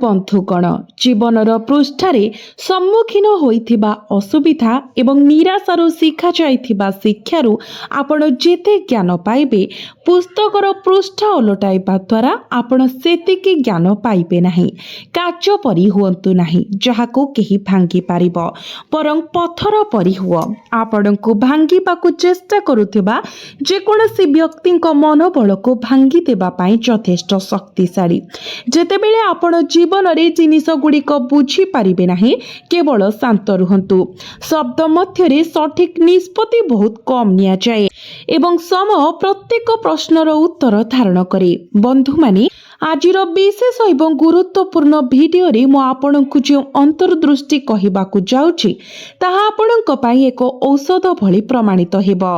बंधुगण जीवनर पृष्ठारे सम्मुखीन होइथिबा असुविधा एवं निराशारू शिखा जाइथिबा शिक्षारू आपण जेते ज्ञान पाइबे पुस्तकर पृष्ठ ओलटाइबा द्वारा आपण सेतिकी ज्ञान पाइबे नाही। काच परी हुअन्तु नाही जहाको केही भांगी पारिबो परं पत्थर परी हुअ। आपणको भांगिबाकू चेष्टा करुथिबा जेकोनोसी व्यक्तिंक मनोबलको भांगी देबा पई यथेष्ट शक्तिशाली। जेतेबेले आपण जीवन रे जिनिस गुड़िक बुझी पारिबे नाही केवल शांत रुहंतु। शब्द मध्यरे सठिक निष्पत्ति बहुत कम निया जाए एवं समय प्रत्येक प्रश्नर उत्तर धारण करे। बंधु माने आजिर विशेष एवं गुरुत्वपूर्ण भिडियो रे मो आपनकु जो अंतर्दृष्टि कहिबाकू जाउछि ताहा आपनक पई एक औषध भली प्रमाणित हेबो।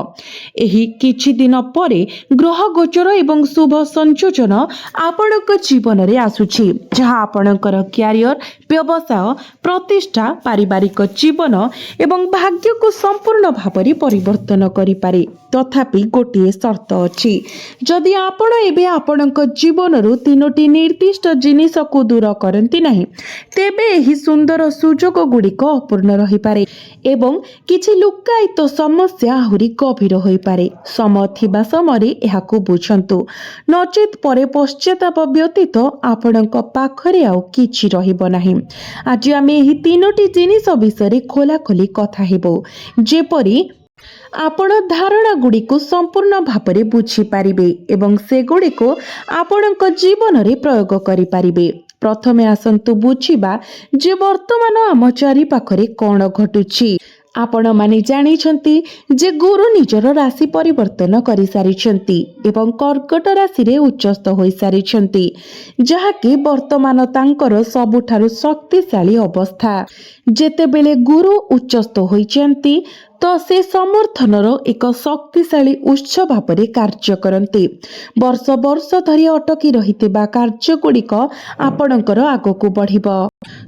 एही किछि दिन परे ग्रह गोचर एवं शुभ संयोजन आपनक जीवन रे आसुछि जहा आपनकर क्यारियर व्यवसाय प्रतिष्ठा पारिवारिक जीवन एवं भाग्य को संपूर्ण भाବରେ परिवर्तन करि पारे। तथापि गोटे शर्त अछि जदि आपण एबे आपनक जीवन रु तीनोटी निर्दिष्ट जिनिस को दूर करंती नहीं तेबे एही सुंदर सुजोग गुड़िक अपूर्ण रही पारे एवं किछि लुकायित समस्या आहुरी गभीर होई पारे। समय थिबा समय एहाकू बुझंतु नचेत परे पश्चाताप व्यतीत आपणक पाखरे आउ किछि रहिबो नाही। आज आमे एही तीनोटी जिनिस विषय खोला खोली कथा हेबो जेपरी आपण धारणा गुड़ी को संपूर्ण भाବରେ बुझी पारिबे एवं से गुड़ी को आपणक जीवन रे प्रयोग करि पारिबे। प्रथमे आसंतु बुझिबा जे वर्तमान आम चारि पाखरे कोन घटुछि। आपण माने जानिछंती जे गुरु निजर राशि परिवर्तन करि सारिछंती एवं कर्कट राशि रे उच्चस्थ होई सारिछंती जहाकि वर्तमान तांकर सबुठारु शक्तिशाली अवस्था। जेतेबेले गुरु उच्चस्थ होइछंती तो से समर्थनर एक शक्तिशाली उत्स भाବରେ कार्य करते। वर्ष वर्ष धरी अटकी रहिथिबा कार्य गुड़िक आपणकर आगको बढ़िबो।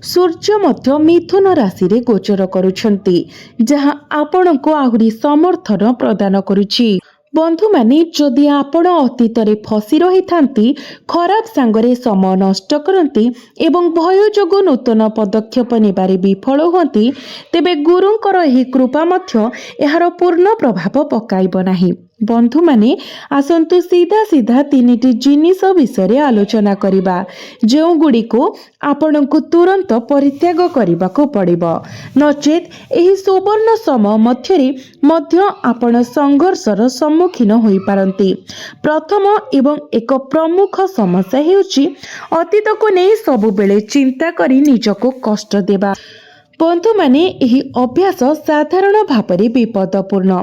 सूर्य मध्य मिथुन राशि रे गोचर करुछंती जहां आपणको आहुरी समर्थन प्रदान करुछि। बंधु माने जदि आपण अतीत रे फसी रही थांती खराब सांगरे समय नष्ट करती एवं भय जोगु नूतन पदक्षेप नेबारे विफल होती तेबे गुरुंकर एही कृपा मध्य एहार पूर्ण प्रभाव पकाइब नाही। बंधु माने आसंतु सीधा सीधा तीनिटी जिनिस विषय आलोचना करिबा जो गुड़ी को आपण को तुरंत परित्याग करने को पड़िबो नचेत एही सुवर्ण समय मध्य आपण संघर्षर सम्मुखीन होई पारंती। प्रथम एवं एक प्रमुख समस्या हेउची अतीत को नहीं सबु बेले चिंता करी निजको कष्ट देबा। बंधु माने एही अभ्यास साधारण भाବରେ विपदपूर्ण।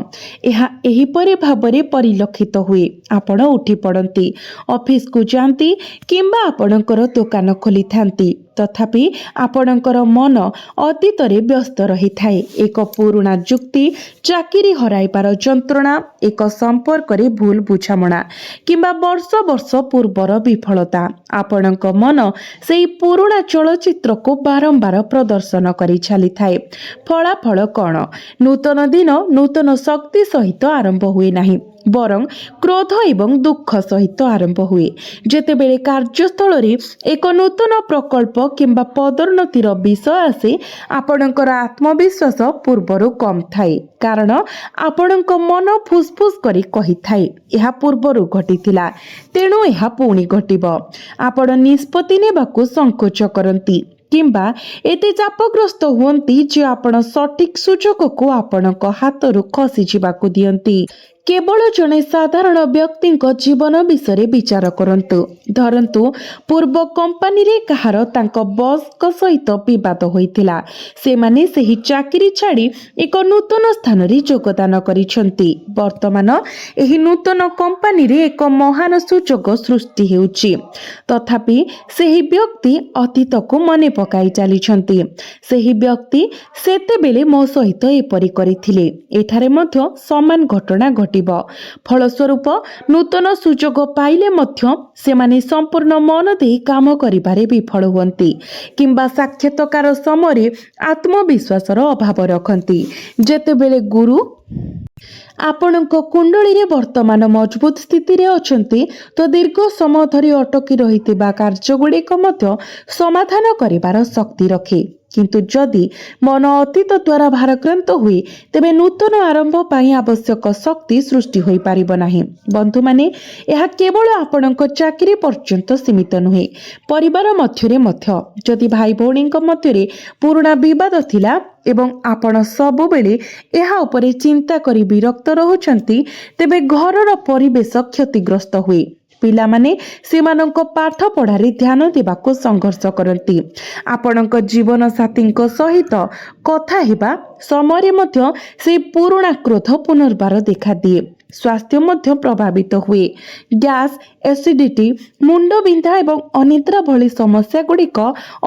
एहा एही परे भाବରେ परिलक्षित हुए। आपण उठी पड़ती ऑफिस को जाती किंबा आपणकर दुकान खोली थांती तथापि आपणकर मन अतीत रे व्यस्त रही थाए। एक पुराना जुक्ति चाकरी हराइबार जंत्रणा एक संपर्क रे भूल बुझामणा किंबा वर्ष वर्ष पूर्वर विफलता आपणक मन सेही पुराना चलचित्र को बारंबार प्रदर्शन करी चली थाए। फलाफल कौन नूतन दिन नूतन शक्ति सहित आरंभ हुए नहीं बरं क्रोध एवं दुख सहित आरंभ हुए। जेतेबेले कार्यस्थल रे एक नूतन प्रकल्प किंबा पदोन्नतिर विषय आसे आपणकर आत्मविश्वास पूर्वरु कम थाए कारण आपणक मन फुसफुस करी कही थाए एहा पूर्वरु घटिथिला तेणु एहा पुणी घटिबो। आपण निष्पत्ति नेबाकू संकोच करंती किंबा एते चापग्रस्त हुअंती जे आपण सठिक सुजोग को आपणक हातरु खसी जिबाकू दियंती। केवल जने साधारण व्यक्ति जीवन विषय विचार करंतु धरंतु पूर्व कंपनी रे कहार तांको बॉस को सहित विवाद होइतिला से माने सेही चाकरी छाड़ी एक नूतन स्थान रे योगदान करिसंती। वर्तमान एही नूतन कंपनी रे एक महान सुजोग सृष्टि हेउची तथापि सेही व्यक्ति अतीत को मने पकाई चलीछंती। सेही व्यक्ति सेते बेले मो सहित एपरि करिथिले एठारे मध्य समान घटना फलस्वरूप नूतन सुजोग पाइले मध्य सेमाने संपूर्ण मन दे काम करिबारे विफल हुअंती किंबा साक्षात्कार समय आत्मविश्वासर अभाव रखंती। जेतेबेले गुरु ଆପଣଙ୍କ କୁଣ୍ଡଳୀରେ ବର୍ତ୍ତମାନ ମଜବୁତ ସ୍ଥିତିରେ ଅଛନ୍ତି ତ ଦୀର୍ଘ ସମୟ ଧରି ଅଟକି ରହିଥିବା କାର୍ଯ୍ୟଗୁଡ଼ିକ ମଧ୍ୟ ସମାଧାନ କରିବାର ଶକ୍ତି ରଖେ। କିନ୍ତୁ ଯଦି ମନ ଅତୀତ ଦ୍ୱାରା ଭାରାକ୍ରାନ୍ତ ହୁଏ ତେବେ ନୂତନ ଆରମ୍ଭ ପାଇଁ ଆବଶ୍ୟକ ଶକ୍ତି ସୃଷ୍ଟି ହୋଇପାରିବ ନାହିଁ। ବନ୍ଧୁମାନେ, ଏହା କେବଳ ଆପଣଙ୍କ ଚାକିରି ପର୍ଯ୍ୟନ୍ତ ସୀମିତ ନୁହେଁ, ପରିବାର ମଧ୍ୟରେ ମଧ୍ୟ। ଯଦି ଭାଇ ଭଉଣୀଙ୍କ ମଧ୍ୟରେ ପୁରୁଣା ବିବାଦ ଥିଲା ଏବଂ ଆପଣ ସବୁବେଳେ ଏହା ଉପରେ ଚିନ୍ତା କରି ବିରକ୍ତ ରହୁଛନ୍ତି, ତେବେ ଘରର ପରିବେଶ କ୍ଷତିଗ୍ରସ୍ତ ହୁଏ। ପିଲାମାନେ ସେମାନଙ୍କ ପାଠ ପଢ଼ାରେ ଧ୍ୟାନ ଦେବାକୁ ସଂଘର୍ଷ କରନ୍ତି। ଆପଣଙ୍କ ଜୀବନସାଥୀଙ୍କ ସହିତ କଥା ହେବା ସମୟରେ ମଧ୍ୟ ସେହି ପୁରୁଣା କ୍ରୋଧ ପୁନର୍ବାର ଦେଖାଦିଏ। ସ୍ୱାସ୍ଥ୍ୟ ମଧ୍ୟ ପ୍ରଭାବିତ ହୁଏ। ଗ୍ୟାସ୍, ଏସିଡିଟି, ମୁଣ୍ଡବିନ୍ଧା ଏବଂ ଅନିଦ୍ରା ଭଳି ସମସ୍ୟାଗୁଡ଼ିକ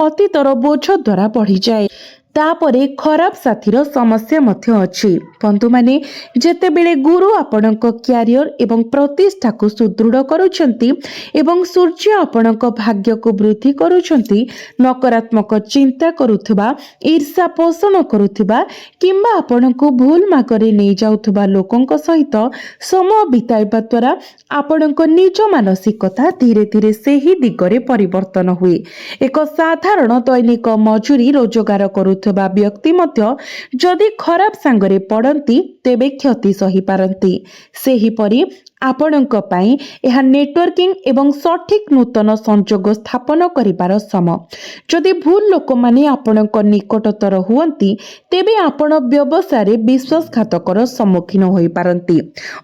ଅତୀତର ବୋଝ ଦ୍ୱାରା ବଢ଼ିଯାଏ। ତାପରେ ଖରାପ ସାଥୀର ସମସ୍ୟା ମଧ୍ୟ ଅଛି। ବନ୍ଧୁମାନେ, ଯେତେବେଳେ ଗୁରୁ ଆପଣଙ୍କ କ୍ୟାରିୟର ଏବଂ ପ୍ରତିଷ୍ଠାକୁ ସୁଦୃଢ଼ କରୁଛନ୍ତି ଏବଂ ସୂର୍ଯ୍ୟ ଆପଣଙ୍କ ଭାଗ୍ୟକୁ ବୃଦ୍ଧି କରୁଛନ୍ତି, ନକାରାତ୍ମକ ଚିନ୍ତା କରୁଥିବା, ଈର୍ଷା ପୋଷଣ କରୁଥିବା କିମ୍ବା ଆପଣଙ୍କୁ ଭୁଲ ମାର୍ଗରେ ନେଇଯାଉଥିବା ଲୋକଙ୍କ ସହିତ ସମୟ ବିତାଇବା ଦ୍ୱାରା ଆପଣଙ୍କ ନିଜ ମାନସିକତା ଧୀରେ ଧୀରେ ସେହି ଦିଗରେ ପରିବର୍ତ୍ତନ ହୁଏ। ଏକ ସାଧାରଣ ଦୈନିକ ମଜୁରୀ ରୋଜଗାର କରୁଥିବା ବ୍ୟକ୍ତି ମଧ୍ୟ ଯଦି ଖରାପ ସାଙ୍ଗରେ ପଡ଼ନ୍ତି ତେବେ କ୍ଷତି ସହିପାରନ୍ତି। ସେହିପରି ଆପଣଙ୍କ ପାଇଁ ଏହା ନେଟୱାର୍କିଂ ଏବଂ ସଠିକ୍ ନୂତନ ସଂଯୋଗ ସ୍ଥାପନ କରିବାର ସମୟ। ଯଦି ଭୁଲ ଲୋକମାନେ ଆପଣଙ୍କ ନିକଟତର ହୁଅନ୍ତି ତେବେ ଆପଣ ବ୍ୟବସାୟରେ ବିଶ୍ୱାସଘାତକର ସମ୍ମୁଖୀନ ହୋଇପାରନ୍ତି,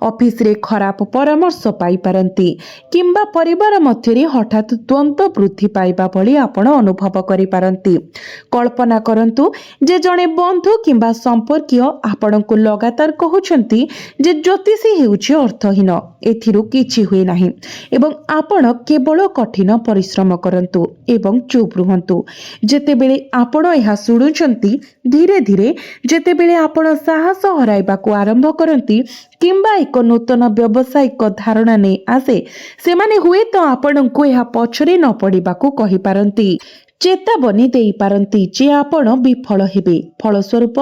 ଅଫିସରେ ଖରାପ ପରାମର୍ଶ ପାଇପାରନ୍ତି କିମ୍ବା ପରିବାର ମଧ୍ୟରେ ହଠାତ୍ ଦ୍ୱନ୍ଦ୍ୱ ବୃଦ୍ଧି ପାଇବା ଭଳି ଆପଣ ଅନୁଭବ କରିପାରନ୍ତି। କଳ୍ପନା କରନ୍ତୁ ଯେ ଜଣେ ବନ୍ଧୁ କିମ୍ବା ସମ୍ପର୍କୀୟ ଆପଣଙ୍କୁ ଲଗାତାର କହୁଛନ୍ତି ଯେ ଜ୍ୟୋତିଷୀ ହେଉଛି ଅର୍ଥହୀନ, ଏଥିରୁ କିଛି ହୁଏ ନାହିଁ ଏବଂ ଆପଣ କେବଳ କଠିନ ପରିଶ୍ରମ କରନ୍ତୁ ଏବଂ ଚୁପ୍ ରୁହନ୍ତୁ। ଯେତେବେଳେ ଆପଣ ଏହା ଶୁଣୁଛନ୍ତି, ଧୀରେ ଧୀରେ ଯେତେବେଳେ ଆପଣ ସାହସ ହରାଇବାକୁ ଆରମ୍ଭ କରନ୍ତି କିମ୍ବା ଏକ ନୂତନ ବ୍ୟବସାୟିକ ଧାରଣା ନେଇ ଆସେ, ସେମାନେ ହୁଏତ ଆପଣଙ୍କୁ ଏହା ପଛରେ ନ ପଡ଼ିବାକୁ କହିପାରନ୍ତି, ଚେତାବନୀ ଦେଇପାରନ୍ତି ଯେ ଆପଣ ବିଫଳ ହେବେ। ଫଳସ୍ୱରୂପ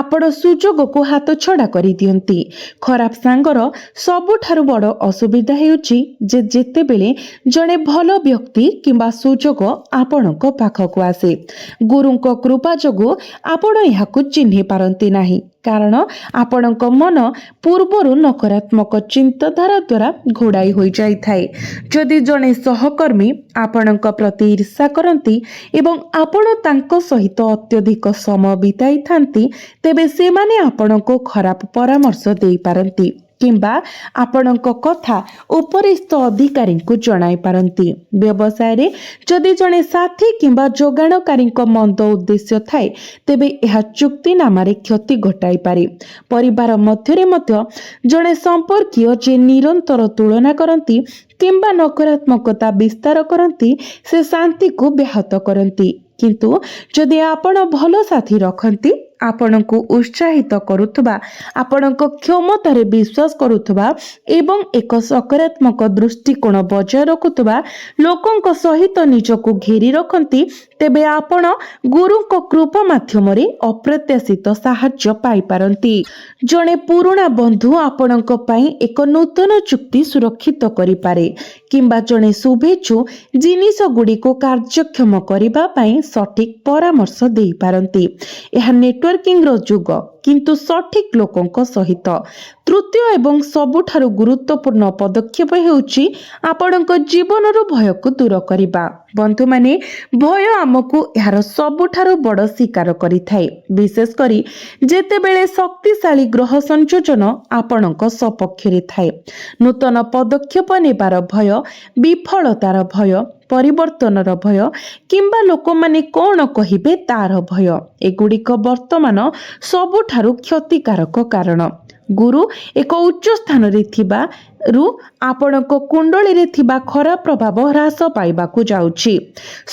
ଆପଣ ସୁଯୋଗକୁ ହାତଛଡ଼ା କରିଦିଅନ୍ତି। ଖରାପ ସାଙ୍ଗର ସବୁଠାରୁ ବଡ଼ ଅସୁବିଧା ହେଉଛି ଯେ ଯେତେବେଳେ ଜଣେ ଭଲ ବ୍ୟକ୍ତି କିମ୍ବା ସୁଯୋଗ ଆପଣଙ୍କ ପାଖକୁ ଆସେ, ଗୁରୁଙ୍କ କୃପା ଯୋଗୁଁ ଆପଣ ଏହାକୁ ଚିହ୍ନି ପାରନ୍ତି ନାହିଁ, କାରଣ ଆପଣଙ୍କ ମନ ପୂର୍ବରୁ ନକାରାତ୍ମକ ଚିନ୍ତାଧାରା ଦ୍ୱାରା ଘୋଡ଼ାଇ ହୋଇଯାଇଥାଏ। ଯଦି ଜଣେ ସହକର୍ମୀ ଆପଣଙ୍କ ପ୍ରତି ଈର୍ଷା କରନ୍ତି ଏବଂ ଆପଣ ତାଙ୍କ ସହିତ ଅତ୍ୟଧିକ ସମୟ ବିତାଇଥାନ୍ତି, ତେବେ ସେମାନେ ଆପଣଙ୍କୁ ଖରାପ ପରାମର୍ଶ ଦେଇପାରନ୍ତି କିମ୍ବା ଆପଣଙ୍କ କଥା ଉପରିସ୍ଥ ଅଧିକାରୀଙ୍କୁ ଜଣାଇ ପାରନ୍ତି। ବ୍ୟବସାୟରେ ଯଦି ଜଣେ ସାଥୀ କିମ୍ବା ଯୋଗାଣକାରୀଙ୍କ ମନ୍ଦ ଉଦ୍ଦେଶ୍ୟ ଥାଏ ତେବେ ଏହା ଚୁକ୍ତିନାମାରେ କ୍ଷତି ଘଟାଇପାରେ। ପରିବାର ମଧ୍ୟରେ ମଧ୍ୟ ଜଣେ ସମ୍ପର୍କୀୟ ଯେ ନିରନ୍ତର ତୁଳନା କରନ୍ତି କିମ୍ବା ନକାରାତ୍ମକତା ବିସ୍ତାର କରନ୍ତି, ସେ ଶାନ୍ତିକୁ ବ୍ୟାହତ କରନ୍ତି। କିନ୍ତୁ ଯଦି ଆପଣ ଭଲ ସାଥୀ ରଖନ୍ତି, ଆପଣଙ୍କୁ ଉତ୍ସାହିତ କରୁଥିବା, ଆପଣଙ୍କ କ୍ଷମତାରେ ବିଶ୍ୱାସ କରୁଥିବା ଏବଂ ଏକ ସକାରାତ୍ମକ ଦୃଷ୍ଟିକୋଣ ବଜାୟ ରଖୁଥିବା ଲୋକଙ୍କ ସହିତ ନିଜକୁ ଘେରି ରଖନ୍ତି, ତେବେ ଆପଣ ଗୁରୁଙ୍କ କୃପା ମାଧ୍ୟମରେ ଅପ୍ରତ୍ୟାଶିତ ସାହାଯ୍ୟ ପାଇପାରନ୍ତି। ଜଣେ ପୁରୁଣା ବନ୍ଧୁ ଆପଣଙ୍କ ପାଇଁ ଏକ ନୂତନ ଚୁକ୍ତି ସୁରକ୍ଷିତ କରିପାରେ କିମ୍ବା ଜଣେ ଶୁଭେଚ୍ଛୁ ଜିନିଷଗୁଡ଼ିକୁ କାର୍ଯ୍ୟକ୍ଷମ କରିବା ପାଇଁ ସଠିକ୍ ପରାମର୍ଶ ଦେଇପାରନ୍ତି। ଏହା ନେଟୱାର୍କିଂର ଯୁଗ, କିନ୍ତୁ ସଠିକ୍ ଲୋକଙ୍କ ସହିତ। ତୃତୀୟ ଏବଂ ସବୁଠାରୁ ଗୁରୁତ୍ୱପୂର୍ଣ୍ଣ ପଦକ୍ଷେପ ହେଉଛି ଆପଣଙ୍କ ଜୀବନରୁ ଭୟକୁ ଦୂର କରିବା। ବନ୍ଧୁମାନେ, ଭୟ ଆମକୁ ଏହାର ସବୁଠାରୁ ବଡ଼ ଶିକାର କରିଥାଏ, ବିଶେଷ କରି ଯେତେବେଳେ ଶକ୍ତିଶାଳୀ ଗ୍ରହ ସଂଯୋଜନ ଆପଣଙ୍କ ସପକ୍ଷରେ ଥାଏ। ନୂତନ ପଦକ୍ଷେପ ନେବାର ଭୟ, ବିଫଳତାର ଭୟ, ପରିବର୍ତ୍ତନର ଭୟ କିମ୍ବା ଲୋକମାନେ କ'ଣ କହିବେ ତାର ଭୟ, ଏଗୁଡ଼ିକ ବର୍ତ୍ତମାନ ସବୁଠାରୁ କ୍ଷତିକାରକ କାରଣ। ଗୁରୁ ଏକ ଉଚ୍ଚ ସ୍ଥାନରେ ଥିବାରୁ ଆପଣଙ୍କ କୁଣ୍ଡଳୀରେ ଥିବା ଖରାପ ପ୍ରଭାବ ହ୍ରାସ ପାଇବାକୁ ଯାଉଛି।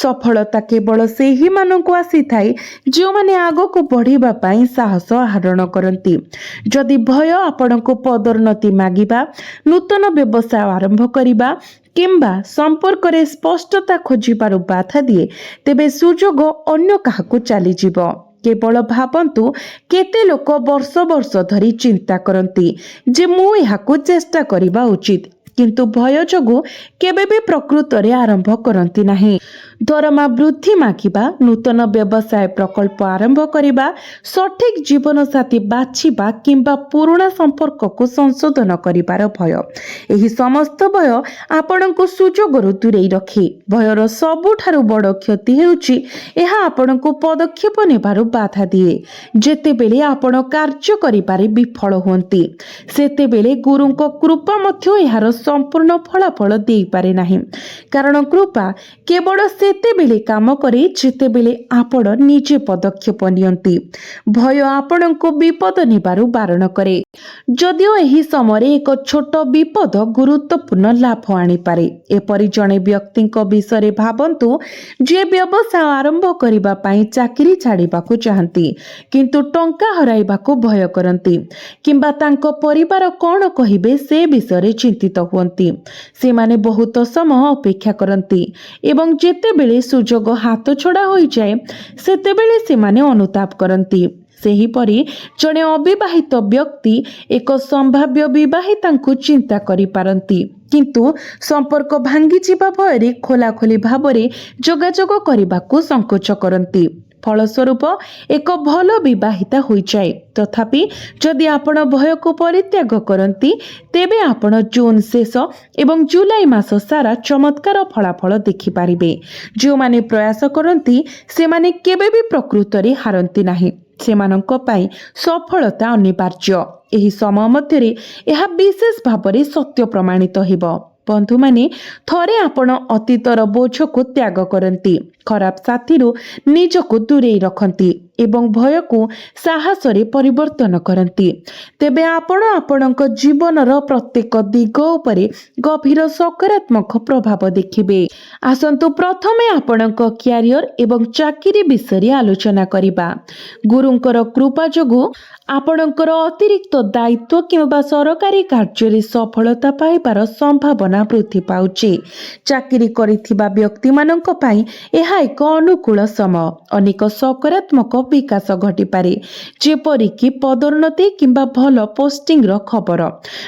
ସଫଳତା କେବଳ ସେହିମାନଙ୍କୁ ଆସିଥାଏ ଯେଉଁମାନେ ଆଗକୁ ବଢ଼ିବା ପାଇଁ ସାହସ ଆହରଣ କରନ୍ତି। ଯଦି ଭୟ ଆପଣଙ୍କୁ ପଦୋନ୍ନତି ମାଗିବା, ନୂତନ ବ୍ୟବସାୟ ଆରମ୍ଭ କରିବା କିମ୍ବା ସମ୍ପର୍କରେ ସ୍ପଷ୍ଟତା ଖୋଜିବାରୁ ବାଧା ଦିଏ, ତେବେ ସୁଯୋଗ ଅନ୍ୟ କାହାକୁ ଚାଲିଯିବ। केवल भाबंतु केते लोक वर्ष वर्ष धरी चिंता करती जे मु एहाकु चेष्टा करिबा उचित किंतु भय जोगु केबे भी प्रकृत रे आरंभ करती नाही। दरमा वृद्धि मागिबा, नूतन व्यवसाय प्रकल्प आरंभ करिबा, सठिक जीवन साथी बाछिबा किंबा पुराना संपर्क को संशोधन करिबार भय, एही समस्त भय आपणको सुजोगरु दूरेई रखी भयर सबुठारु बड़ क्षति हेउची एहा आपणको पदक्षेप नेबारु बाधा दिए। जेतेबेले आपण कार्य करिबारे विफल होंती सेतेबेले गुरुको कृपा मध्य एहार संपूर्ण फलाफल देई पारे नाही, कारण कृपा केवल सेतेबेले काम करे जेतेबेले आपण निजे पदक्षेप नियंती। भय आपणको विपद निबारु बारण करे, जदिओ एही समय एक छोट विपद गुरुत्वपूर्ण लाभ आनी पारे। एपरि जणे व्यक्तिंक विषय भाबंतु जे व्यवसाय आरंभ करिबा पई चाकरी छाड़िबाकु चाहंती किंतु टंका हराइबाकु भय करंती किंबा तांको परिवार कोन कहिबे से विषय चिंतित हुअंती। से माने बहुत समय अपेक्षा करंती एवं जेतेबेले सुजोग हाथ छड़ा होई जाए सेतेबेले से माने अनुताप करंती। सेहीपरि जणे अविवाहित व्यक्ति एक संभाव्य विवाहितांकु चिंता करि पारंती किंतु संपर्क भांगी जिबा भयरे खोलाखोली भाबरे जोगाजोग करिबाकु संकोच करंती। फलस्वरूप एक भल विवाहिता होई जाए, तथापि जदि आपण भय को परित्याग करंती तेबे आपण जून शेष एवं जुलाई मास सारा चमत्कार फलाफल देखि पारिबे। जो माने प्रयास करंती से माने केबे भी प्रकृत रे हारंती नाही, सेमानंक पाई सफलता अनिवार्य। एही समय मध्यरे एहा विशेष भाବରେ सत्य प्रमाणित हेबो। बंधु माने थरे आपण अतीतर बोझ को त्याग करंती, खराब साथीरु निजको दूरेई रखंती एवं भय को साहस रे परिवर्तन करंती, तेबे आपण आपणक जीवनर प्रत्येक दिग उपरे गभीर सकारात्मक प्रभाव देखिबे। आसंतु प्रथमे आपणक क्यारियर एवं चाकरी विषय आलोचना करिबा। गुरुंकर कृपा जोगु आपणकर अतिरिक्त दायित्व किंबा सरकारी कार्य सफलता पाइबार संभावना वृद्धि पाउची। चाकरी करिथिबा व्यक्ति मानक पई एहा एक अनुकूल समय, अनेक सकारात्मक विकास घटी पारे, जेपरि कि पदोन्नति किंबा भल पोस्टिंग रो खबर।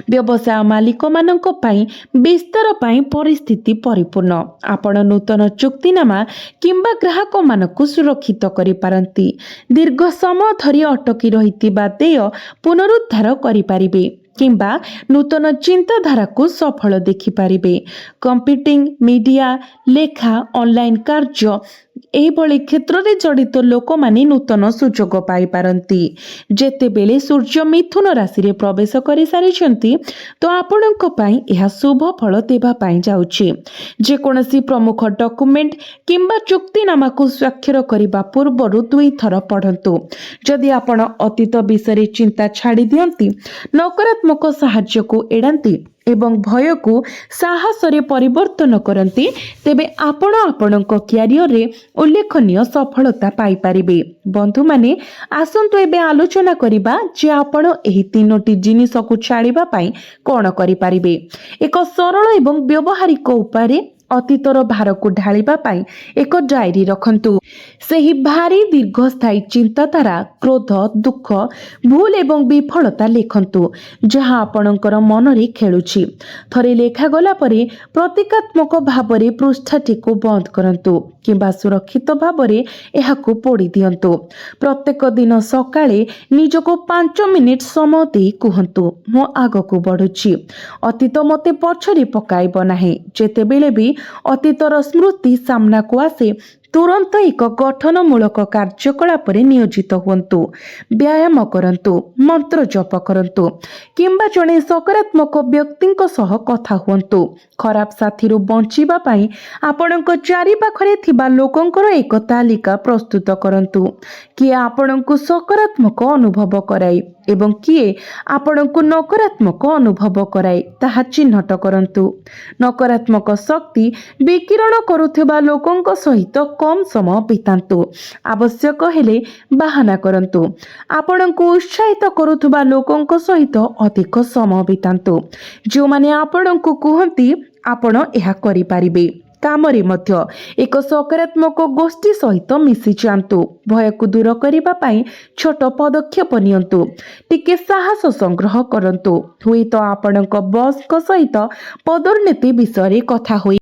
व्यवसाय मालिक मानक पई विस्तार पई परिस्थिति परिपूर्ण। आपण नूतन चुक्तिनामा किंबा ग्राहक मानक सुरक्षित करि पारंती। दीर्घ समय धरि अटकी रहितिबा देय पुनरुद्धार करि पारिबे किंबा नूतन चिंताधारा को सफल देखि पारिबे। कंप्यूटिंग, मीडिया, लेखा, ऑनलाइन कार्य एभली क्षेत्र रे जड़ित लोक माने नूतन सुजोग पाई पारंती। जेतेबेले सूर्य मिथुन राशि रे प्रवेश करि सारिछंती तो आपणक पई एहा शुभ फल देबा पई जाउची। जे कोनसी प्रमुख डॉक्यूमेंट किंबा चुक्तिनामा को स्वाक्षर करिबा पूर्वरु 2 थर पढंतु। जदि आपण अतीत विषय चिंता छाड़ी दियंती, नकारात्मक साहाय्य को एडांती एवं भय को साहस रे परिवर्तन करंती, तेबे आपण आपणक क्यारियर रे उल्लेखनीय सफलता पाई पारिबे। बंधु माने आसंतु एबे आलोचना करिबा जे आपण एही 3टी जिनिस को छाड़िबा पई कोन करि पारिबे। एक सरल एवं व्यवहारिक उपाय अतीतर भार को ढालिबा पाई एक डायरी रखंतु। सेही भारी दीर्घस्थायी चिंताधारा, क्रोध, दुख, भूल एवं विफलता लेखंतु जहाँ आपणकर मन रे खेलुछि। थरे लेखा गला परे प्रतीकात्मक भावरे पृष्ठाटी को बंद करंतु किंबा सुरक्षित भावरे एहाकु पोड़ी दियंतु। प्रत्येक दिन सकाळे निजको 5 मिनिट समय दे कुहंतु, मो आगको बढ़ुछि, अतीत मते पछरी पकाइब नाही। जेतेबेले भी अतीतर स्मृति सामना को आसे तुरंत एक गठनमूलक कार्यकलाप नियोजित हुंतु। व्यायाम करंतु, मंत्र जप करंतु किंबा जणे सकारात्मक व्यक्तिंक सह कथा हुंतु। खराब साथीरु बंचिबा पई आपणक चारि पाखरे थिबा लोकंकर एक तालिका प्रस्तुत करंतु। किए आपणक सकारात्मक अनुभव कराई एवं किए आपणक नकारात्मक अनुभव कराई ताहा चिन्हट करंतु। नकारात्मक शक्ति विकिरण करुथिबा लोकंक सहित कम समय बितांतु। आवश्यक हेले बाहाना करंतु। आपणको उत्साहित करुथिबा लोकंक सहित अधिक समय बितांतु। जो माने आपणको कुहंती आपण एहा करि पारिबे। କାମରେ ମଧ୍ୟ ଏକ ସକାରାତ୍ମକ ଗୋଷ୍ଠୀ ସହିତ ମିଶି ଯାଆନ୍ତୁ। ଭୟକୁ ଦୂର କରିବା ପାଇଁ ଛୋଟ ପଦକ୍ଷେପ ନିଅନ୍ତୁ। ଟିକେ ସାହସ ସଂଗ୍ରହ କରନ୍ତୁ। ହୁଏତ ଆପଣଙ୍କ ବସ୍ଙ୍କ ସହିତ ପଦୋନ୍ନତି ବିଷୟରେ କଥା ହୋଇ,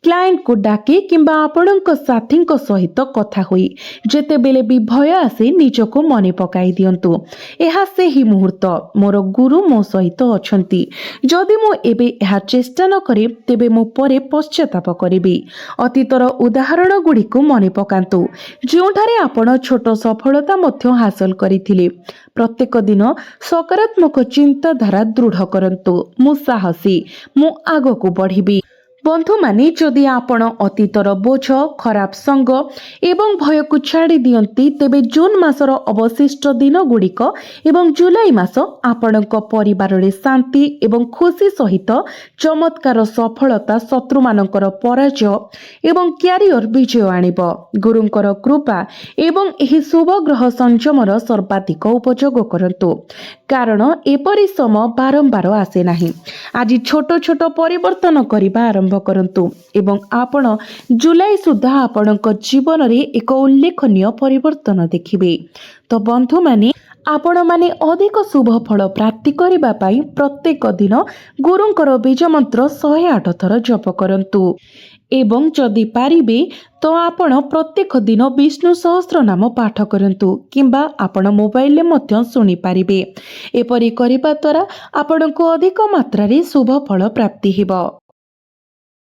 କ୍ଲାଏଣ୍ଟକୁ ଡାକି କିମ୍ବା ଆପଣଙ୍କ ସାଥୀଙ୍କ ସହିତ କଥା ହୋଇ ଯେତେବେଳେ ବି ଭୟ ଆସେ ନିଜକୁ ମନେ ପକାଇ ଦିଅନ୍ତୁ, ଏହା ସେହି ମୁହୂର୍ତ୍ତ। ମୋର ଗୁରୁ ମୋ ସହିତ ଅଛନ୍ତି। ଯଦି ମୁଁ ଏବେ ଏହା ଚେଷ୍ଟା ନ କରେ ତେବେ ମୁଁ ପରେ ପଶ୍ଚାତାପ କରିବି। ଅତୀତର ଉଦାହରଣ ଗୁଡ଼ିକୁ ମନେ ପକାନ୍ତୁ, ଯେଉଁଠାରେ ଆପଣ ଛୋଟ ସଫଳତା ମଧ୍ୟ ହାସଲ କରିଥିଲେ। ପ୍ରତ୍ୟେକ ଦିନ ସକାରାତ୍ମକ ଚିନ୍ତାଧାରା ଦୃଢ଼ କରନ୍ତୁ। ମୁଁ ସାହସୀ, ମୁଁ ଆଗକୁ ବଢ଼ିବି। ବନ୍ଧୁମାନେ, ଯଦି ଆପଣ ଅତୀତର ବୋଝ, ଖରାପ ସଙ୍ଗ ଏବଂ ଭୟକୁ ଛାଡ଼ି ଦିଅନ୍ତି, ତେବେ ଜୁନ୍ ମାସର ଅବଶିଷ୍ଟ ଦିନଗୁଡ଼ିକ ଏବଂ ଜୁଲାଇ ମାସ ଆପଣଙ୍କ ପରିବାରରେ ଶାନ୍ତି ଏବଂ ଖୁସି ସହିତ ଚମତ୍କାର ସଫଳତା, ଶତ୍ରୁମାନଙ୍କର ପରାଜୟ ଏବଂ କ୍ୟାରିୟର ବିଜୟ ଆଣିବ। ଗୁରୁଙ୍କର କୃପା ଏବଂ ଏହି ଶୁଭ ଗ୍ରହ ସଂଯମର ସର୍ବାଧିକ ଉପଯୋଗ କରନ୍ତୁ, କାରଣ ଏପରି ସମୟ ବାରମ୍ବାର ଆସେ ନାହିଁ। ଆଜି ଛୋଟ ଛୋଟ ପରିବର୍ତ୍ତନ କରିବା ଆରମ୍ଭ କରନ୍ତୁ ଏବଂ ଆପଣ ଜୁଲାଇ ସୁଦ୍ଧା ଆପଣଙ୍କ ଜୀବନରେ ଏକ ଉଲ୍ଲେଖନୀୟ ପରିବର୍ତ୍ତନ ଦେଖିବେ। ତ ବନ୍ଧୁମାନେ, ଆପଣମାନେ ଅଧିକ ଶୁଭ ଫଳ ପ୍ରାପ୍ତି କରିବା ପାଇଁ ପ୍ରତ୍ୟେକ ଦିନ ଗୁରୁଙ୍କର ବୀଜ ମନ୍ତ୍ର 108 ଥର ଜପ କରନ୍ତୁ ଏବଂ ଯଦି ପାରିବେ ତ ଆପଣ ପ୍ରତ୍ୟେକ ଦିନ ବିଷ୍ଣୁ ସହସ୍ର ନାମ ପାଠ କରନ୍ତୁ କିମ୍ବା ଆପଣ ମୋବାଇଲରେ ମଧ୍ୟ ଶୁଣିପାରିବେ। ଏପରି କରିବା ଦ୍ୱାରା ଆପଣଙ୍କୁ ଅଧିକ ମାତ୍ରାରେ ଶୁଭ ଫଳ ପ୍ରାପ୍ତି ହେବ।